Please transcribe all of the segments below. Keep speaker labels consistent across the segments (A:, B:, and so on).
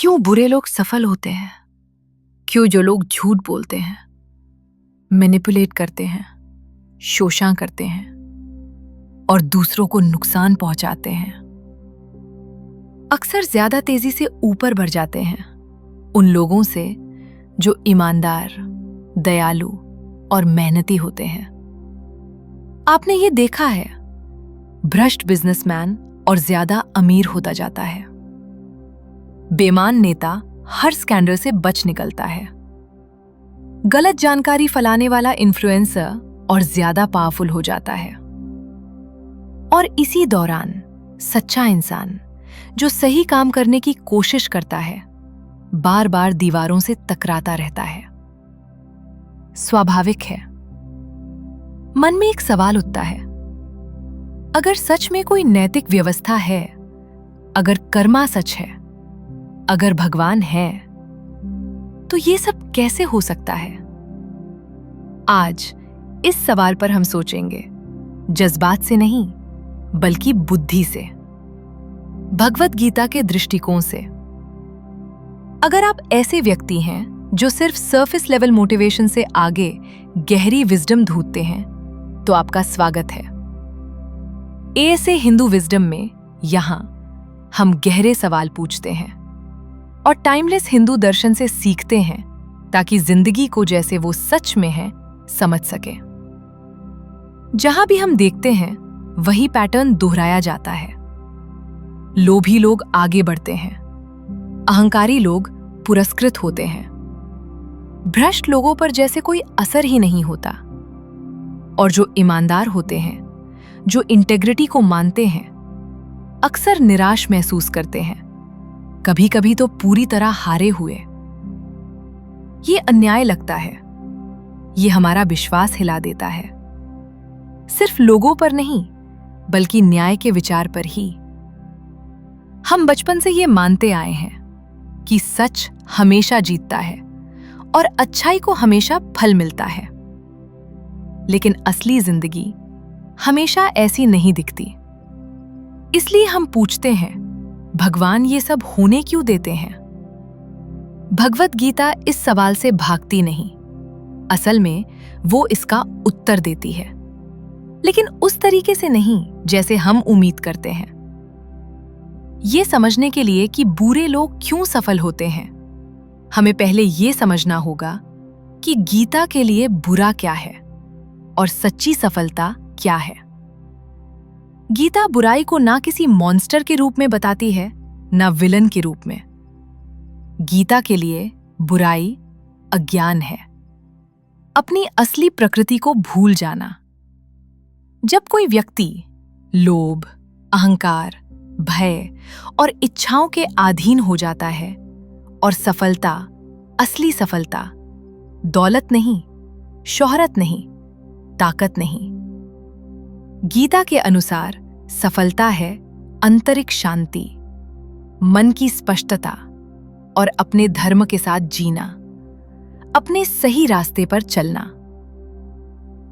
A: क्यों बुरे लोग सफल होते हैं? क्यों जो लोग झूठ बोलते हैं, मैनिपुलेट करते हैं, शोषण करते हैं और दूसरों को नुकसान पहुंचाते हैं, अक्सर ज्यादा तेजी से ऊपर बढ़ जाते हैं उन लोगों से जो ईमानदार, दयालु और मेहनती होते हैं। आपने ये देखा है, भ्रष्ट बिजनेसमैन और ज्यादा अमीर होता जाता है। बेईमान नेता हर स्कैंडल से बच निकलता है। गलत जानकारी फैलाने वाला इन्फ्लुएंसर और ज्यादा पावरफुल हो जाता है। और इसी दौरान सच्चा इंसान जो सही काम करने की कोशिश करता है, बार बार दीवारों से टकराता रहता है। स्वाभाविक है, मन में एक सवाल उठता है, अगर सच में कोई नैतिक व्यवस्था है, अगर कर्मा सच है, अगर भगवान है, तो ये सब कैसे हो सकता है? आज इस सवाल पर हम सोचेंगे, जज्बात से नहीं बल्कि बुद्धि से, भगवत गीता के दृष्टिकोण से। अगर आप ऐसे व्यक्ति हैं जो सिर्फ सरफेस लेवल मोटिवेशन से आगे गहरी विजडम ढूंढते हैं, तो आपका स्वागत है। एएसए हिंदू विजडम में यहां हम गहरे सवाल पूछते हैं और टाइमलेस हिंदू दर्शन से सीखते हैं, ताकि जिंदगी को जैसे वो सच में है समझ सके। जहां भी हम देखते हैं वही पैटर्न दोहराया जाता है। लोभी लोग आगे बढ़ते हैं, अहंकारी लोग पुरस्कृत होते हैं, भ्रष्ट लोगों पर जैसे कोई असर ही नहीं होता, और जो ईमानदार होते हैं, जो इंटेग्रिटी को मानते हैं, अक्सर निराश महसूस करते हैं, कभी कभी तो पूरी तरह हारे हुए। ये अन्याय लगता है, ये हमारा विश्वास हिला देता है, सिर्फ लोगों पर नहीं बल्कि न्याय के विचार पर ही। हम बचपन से ये मानते आए हैं कि सच हमेशा जीतता है और अच्छाई को हमेशा फल मिलता है, लेकिन असली जिंदगी हमेशा ऐसी नहीं दिखती। इसलिए हम पूछते हैं, भगवान ये सब होने क्यों देते हैं? भगवत गीता इस सवाल से भागती नहीं, असल में वो इसका उत्तर देती है, लेकिन उस तरीके से नहीं जैसे हम उम्मीद करते हैं। ये समझने के लिए कि बुरे लोग क्यों सफल होते हैं, हमें पहले ये समझना होगा कि गीता के लिए बुरा क्या है और सच्ची सफलता क्या है। गीता बुराई को ना किसी मॉन्स्टर के रूप में बताती है, ना विलन के रूप में। गीता के लिए बुराई अज्ञान है, अपनी असली प्रकृति को भूल जाना। जब कोई व्यक्ति लोभ, अहंकार, भय और इच्छाओं के अधीन हो जाता है, और सफलता, असली सफलता, दौलत नहीं, शोहरत नहीं, ताकत नहीं। गीता के अनुसार सफलता है आंतरिक शांति, मन की स्पष्टता और अपने धर्म के साथ जीना, अपने सही रास्ते पर चलना।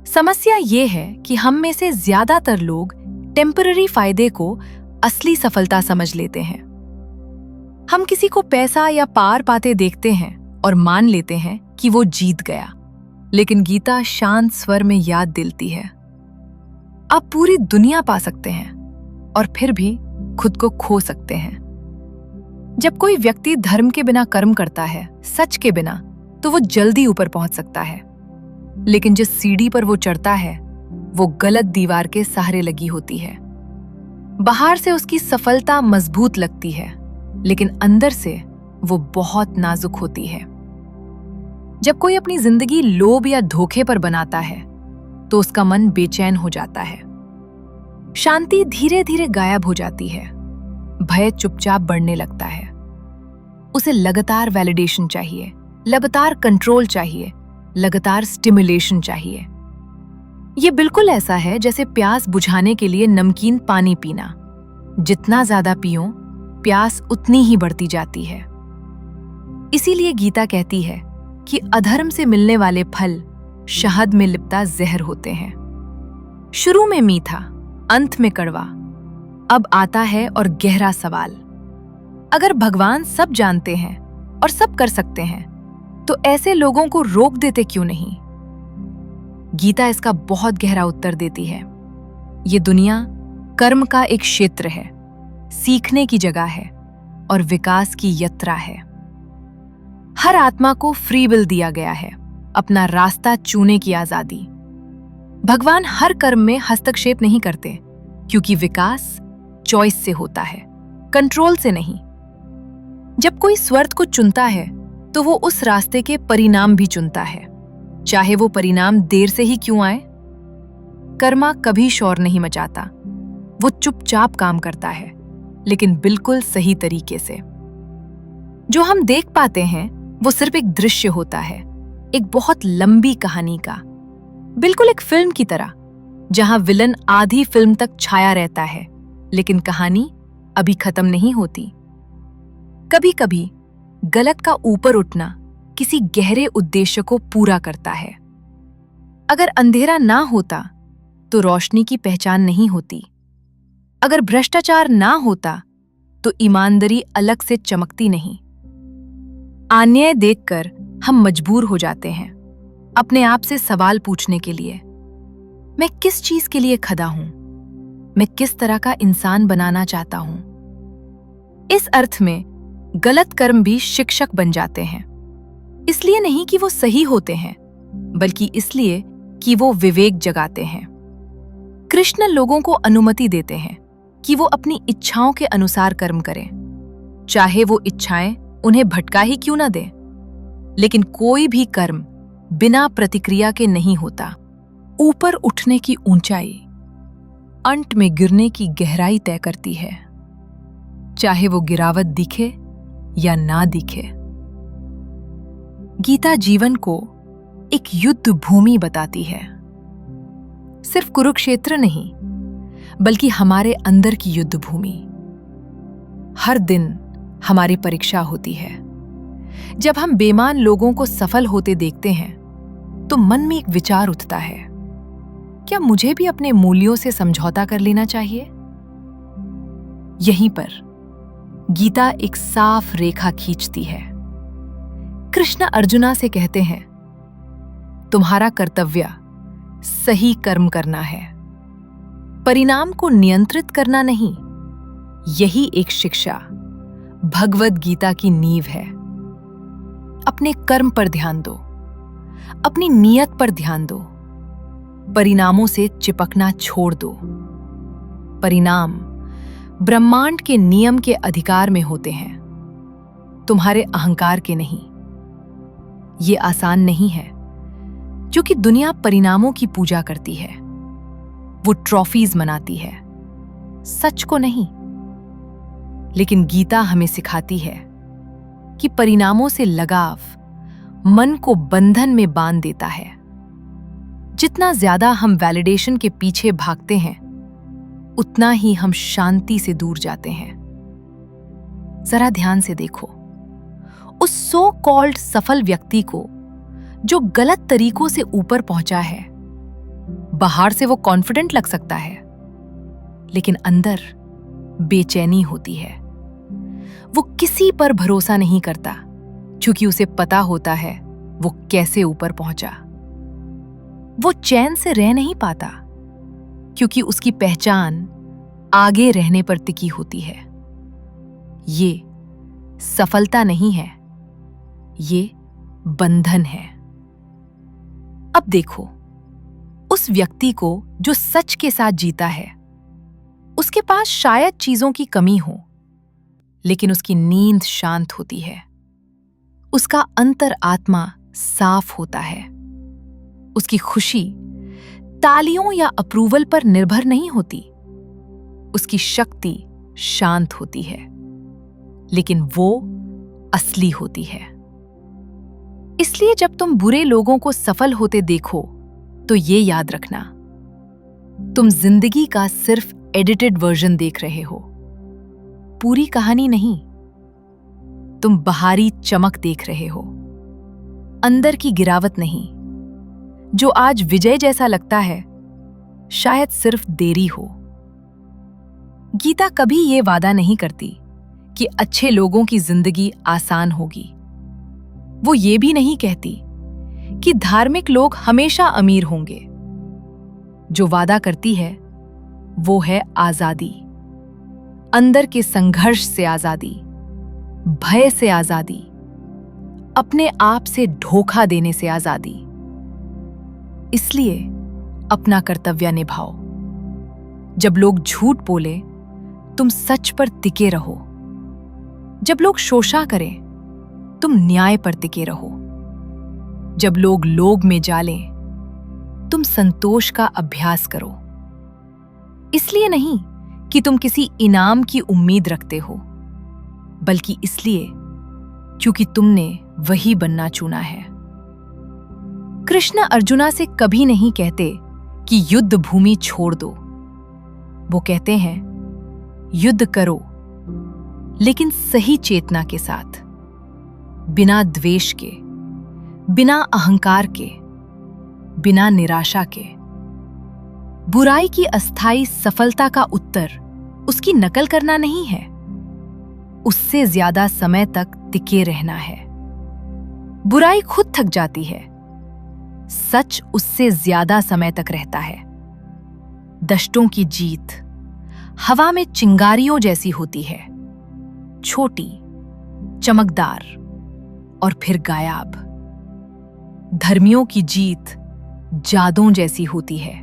A: समस्या ये है कि हम में से ज्यादातर लोग टेम्पररी फायदे को असली सफलता समझ लेते हैं। हम किसी को पैसा या पार पाते देखते हैं और मान लेते हैं कि वो जीत गया, लेकिन गीता शांत स्वर में याद दिलाती है, आप पूरी दुनिया पा सकते हैं और फिर भी खुद को खो सकते हैं। जब कोई व्यक्ति धर्म के बिना कर्म करता है, सच के बिना, तो वो जल्दी ऊपर पहुंच सकता है, लेकिन जिस सीढ़ी पर वो चढ़ता है वो गलत दीवार के सहारे लगी होती है। बाहर से उसकी सफलता मजबूत लगती है, लेकिन अंदर से वो बहुत नाजुक होती है। जब कोई अपनी जिंदगी लोभ या धोखे पर बनाता है, तो उसका मन बेचैन हो जाता है, शांति धीरे धीरे गायब हो जाती है, भय चुपचाप बढ़ने लगता है। उसे लगातार वैलिडेशन चाहिए, लगातार कंट्रोल चाहिए, लगातार स्टिमुलेशन चाहिए। ये बिल्कुल ऐसा है जैसे प्यास बुझाने के लिए नमकीन पानी पीना। जितना ज्यादा पियो, प्यास उतनी ही बढ़ती जाती है। इसीलिए गीता कहती है कि अधर्म से मिलने वाले फल शहद में लिपटा जहर होते हैं। शुरू में मीठा, अंत में कड़वा। अब आता है और गहरा सवाल, अगर भगवान सब जानते हैं और सब कर सकते हैं, तो ऐसे लोगों को रोक देते क्यों नहीं? गीता इसका बहुत गहरा उत्तर देती है। ये दुनिया कर्म का एक क्षेत्र है, सीखने की जगह है और विकास की यात्रा है। हर आत्मा को फ्री विल दिया गया है, अपना रास्ता चुनने की आजादी। भगवान हर कर्म में हस्तक्षेप नहीं करते, क्योंकि विकास चॉइस से होता है, कंट्रोल से नहीं। जब कोई स्वर्ग को चुनता है, तो वो उस रास्ते के परिणाम भी चुनता है, चाहे वो परिणाम देर से ही क्यों आए। कर्मा कभी शोर नहीं मचाता, वो चुपचाप काम करता है, लेकिन बिल्कुल सही तरीके से। जो हम देख पाते हैं वो सिर्फ एक दृश्य होता है, एक बहुत लंबी कहानी का, बिल्कुल एक फिल्म की तरह, जहां विलन आधी फिल्म तक छाया रहता है, लेकिन कहानी अभी खत्म नहीं होती। कभी कभी गलत का ऊपर उठना किसी गहरे उद्देश्य को पूरा करता है। अगर अंधेरा ना होता तो रोशनी की पहचान नहीं होती। अगर भ्रष्टाचार ना होता तो ईमानदारी अलग से चमकती नहीं। अन्याय देखकर हम मजबूर हो जाते हैं अपने आप से सवाल पूछने के लिए, मैं किस चीज के लिए खड़ा हूं? मैं किस तरह का इंसान बनाना चाहता हूं? इस अर्थ में गलत कर्म भी शिक्षक बन जाते हैं, इसलिए नहीं कि वो सही होते हैं, बल्कि इसलिए कि वो विवेक जगाते हैं। कृष्ण लोगों को अनुमति देते हैं कि वो अपनी इच्छाओं के अनुसार कर्म करें, चाहे वो इच्छाएं उन्हें भटका ही क्यों ना दें। लेकिन कोई भी कर्म बिना प्रतिक्रिया के नहीं होता। ऊपर उठने की ऊंचाई अंत में गिरने की गहराई तय करती है, चाहे वो गिरावट दिखे या ना दिखे। गीता जीवन को एक युद्ध भूमि बताती है, सिर्फ कुरुक्षेत्र नहीं, बल्कि हमारे अंदर की युद्ध भूमि। हर दिन हमारी परीक्षा होती है। जब हम बेईमान लोगों को सफल होते देखते हैं, तो मन में एक विचार उठता है, क्या मुझे भी अपने मूल्यों से समझौता कर लेना चाहिए? यहीं पर गीता एक साफ रेखा खींचती है। कृष्ण अर्जुना से कहते हैं, तुम्हारा कर्तव्य सही कर्म करना है, परिणाम को नियंत्रित करना नहीं। यही एक शिक्षा भगवद गीता की नींव है। अपने कर्म पर ध्यान दो, अपनी नियत पर ध्यान दो, परिणामों से चिपकना छोड़ दो। परिणाम ब्रह्मांड के नियम के अधिकार में होते हैं, तुम्हारे अहंकार के नहीं। ये आसान नहीं है, क्योंकि दुनिया परिणामों की पूजा करती है, वो ट्रॉफीज मनाती है, सच को नहीं। लेकिन गीता हमें सिखाती है कि परिणामों से लगाव मन को बंधन में बांध देता है। जितना ज्यादा हम वैलिडेशन के पीछे भागते हैं, उतना ही हम शांति से दूर जाते हैं। जरा ध्यान से देखो, उस सो कॉल्ड सफल व्यक्ति को जो गलत तरीकों से ऊपर पहुंचा है, बाहर से वो कॉन्फिडेंट लग सकता है, लेकिन अंदर बेचैनी होती है। वो किसी पर भरोसा नहीं करता, क्योंकि उसे पता होता है वो कैसे ऊपर पहुंचा। वो चैन से रह नहीं पाता, क्योंकि उसकी पहचान आगे रहने पर टिकी होती है। ये सफलता नहीं है, ये बंधन है। अब देखो, उस व्यक्ति को जो सच के साथ जीता है, उसके पास शायद चीजों की कमी हो, लेकिन उसकी नींद शांत होती है, उसका अंतर आत्मा साफ होता है, उसकी खुशी तालियों या अप्रूवल पर निर्भर नहीं होती, उसकी शक्ति शांत होती है, लेकिन वो असली होती है। इसलिए जब तुम बुरे लोगों को सफल होते देखो, तो ये याद रखना, तुम जिंदगी का सिर्फ एडिटेड वर्जन देख रहे हो, पूरी कहानी नहीं। तुम बाहरी चमक देख रहे हो, अंदर की गिरावट नहीं। जो आज विजय जैसा लगता है, शायद सिर्फ देरी हो। गीता कभी ये वादा नहीं करती कि अच्छे लोगों की जिंदगी आसान होगी। वो ये भी नहीं कहती कि धार्मिक लोग हमेशा अमीर होंगे। जो वादा करती है वो है आजादी, अंदर के संघर्ष से आजादी, भय से आजादी, अपने आप से धोखा देने से आजादी। इसलिए अपना कर्तव्य निभाओ। जब लोग झूठ बोले, तुम सच पर टिके रहो। जब लोग शोषा करें, तुम न्याय पर टिके रहो। जब लोग में जालें, तुम संतोष का अभ्यास करो। इसलिए नहीं कि तुम किसी इनाम की उम्मीद रखते हो, बल्कि इसलिए क्योंकि तुमने वही बनना चुना है। कृष्ण अर्जुना से कभी नहीं कहते कि युद्ध भूमि छोड़ दो। वो कहते हैं युद्ध करो, लेकिन सही चेतना के साथ, बिना द्वेष के, बिना अहंकार के, बिना निराशा के। बुराई की अस्थायी सफलता का उत्तर उसकी नकल करना नहीं है, उससे ज्यादा समय तक टिके रहना है। बुराई खुद थक जाती है, सच उससे ज्यादा समय तक रहता है। दष्टों की जीत हवा में चिंगारियों जैसी होती है, छोटी, चमकदार और फिर गायब। धर्मियों की जीत जादों जैसी होती है,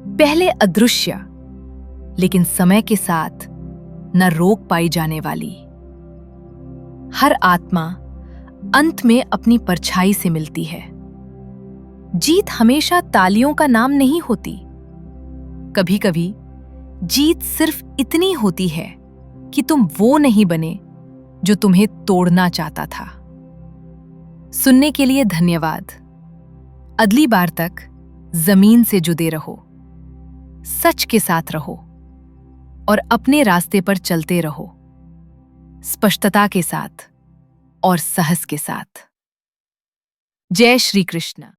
A: पहले अदृश्य, लेकिन समय के साथ न रोक पाई जाने वाली। हर आत्मा अंत में अपनी परछाई से मिलती है। जीत हमेशा तालियों का नाम नहीं होती। कभी कभी जीत सिर्फ इतनी होती है कि तुम वो नहीं बने जो तुम्हें तोड़ना चाहता था। सुनने के लिए धन्यवाद। अगली बार तक जमीन से जुड़े रहो, सच के साथ रहो और अपने रास्ते पर चलते रहो, स्पष्टता के साथ और साहस के साथ। जय श्री कृष्ण।